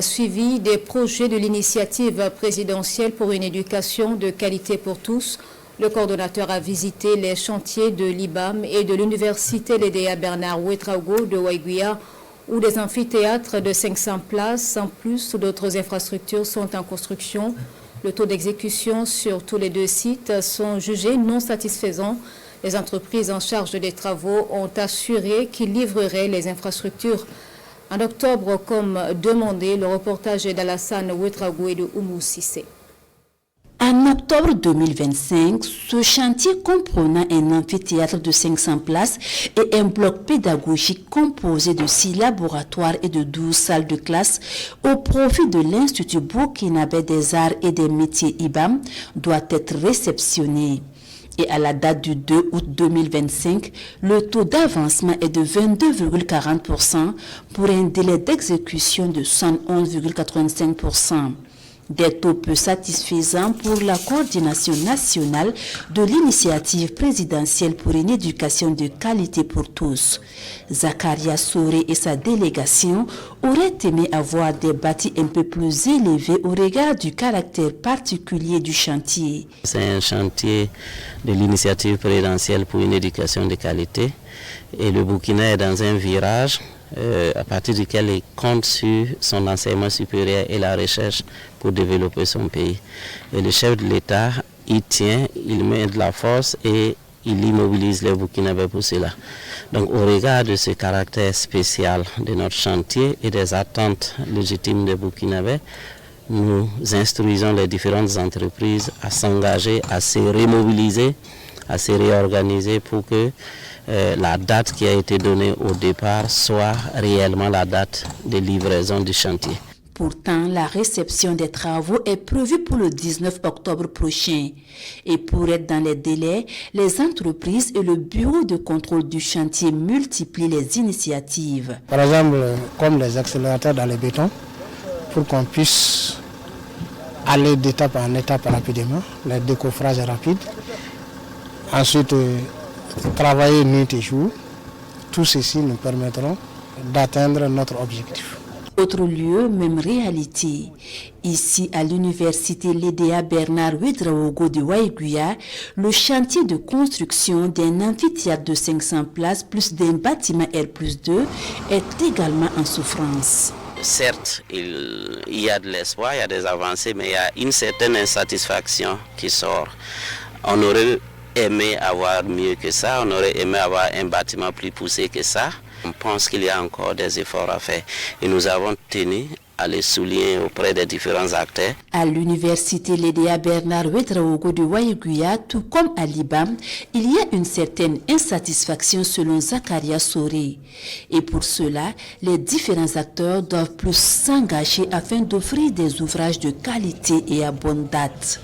Suivi des projets de l'initiative présidentielle pour une éducation de qualité pour tous, le coordonnateur a visité les chantiers de l'IBAM et de l'université Lédéa Bernard Ouédraogo de Waiguia, où des amphithéâtres de 500 places, en plus d'autres infrastructures, sont en construction. Le taux d'exécution sur tous les deux sites sont jugés non satisfaisants. Les entreprises en charge des travaux ont assuré qu'ils livreraient les infrastructures en octobre, comme demandé. Le reportage d'Alassane Ouédraogo et de Oumou Sissé. En octobre 2025, ce chantier comprenant un amphithéâtre de 500 places et un bloc pédagogique composé de 6 laboratoires et de 12 salles de classe au profit de l'Institut burkinabé des arts et des métiers IBAM doit être réceptionné. Et à la date du 2 août 2025, le taux d'avancement est de 22,40% pour un délai d'exécution de 111,85%. Des taux peu satisfaisants pour la coordination nationale de l'initiative présidentielle pour une éducation de qualité pour tous. Zakaria Soré et sa délégation auraient aimé avoir des bâtis un peu plus élevés au regard du caractère particulier du chantier. C'est un chantier de l'initiative présidentielle pour une éducation de qualité et le Burkina est dans un virage à partir duquel il compte sur son enseignement supérieur et la recherche pour développer son pays. Et le chef de l'État, il tient, il met de la force et il immobilise les Burkinabés pour cela. Donc au regard de ce caractère spécial de notre chantier et des attentes légitimes des Burkinabés, nous instruisons les différentes entreprises à s'engager, à se remobiliser, à se réorganiser pour que la date qui a été donnée au départ soit réellement la date de livraison du chantier. Pourtant, la réception des travaux est prévue pour le 19 octobre prochain. Et pour être dans les délais, les entreprises et le bureau de contrôle du chantier multiplient les initiatives. Par exemple, comme les accélérateurs dans les bétons, pour qu'on puisse aller d'étape en étape rapidement, les décoffrages rapides. Ensuite, travailler nuit et jour, tout ceci nous permettront d'atteindre notre objectif. Autre lieu, même réalité. Ici, à l'université Lédéa Bernard Ouédraogo de Waiguia, le chantier de construction d'un amphithéâtre de 500 places plus d'un bâtiment R+2 est également en souffrance. Certes, il y a de l'espoir, il y a des avancées, mais il y a une certaine insatisfaction qui sort. On aurait aimé avoir mieux que ça, on aurait aimé avoir un bâtiment plus poussé que ça. On pense qu'il y a encore des efforts à faire et nous avons tenu à les souligner auprès des différents acteurs. À l'université Lédéa Bernard Ouédraogo de Waiguia, tout comme à l'IBAM, il y a une certaine insatisfaction selon Zakaria Soré. Et pour cela, les différents acteurs doivent plus s'engager afin d'offrir des ouvrages de qualité et à bonne date.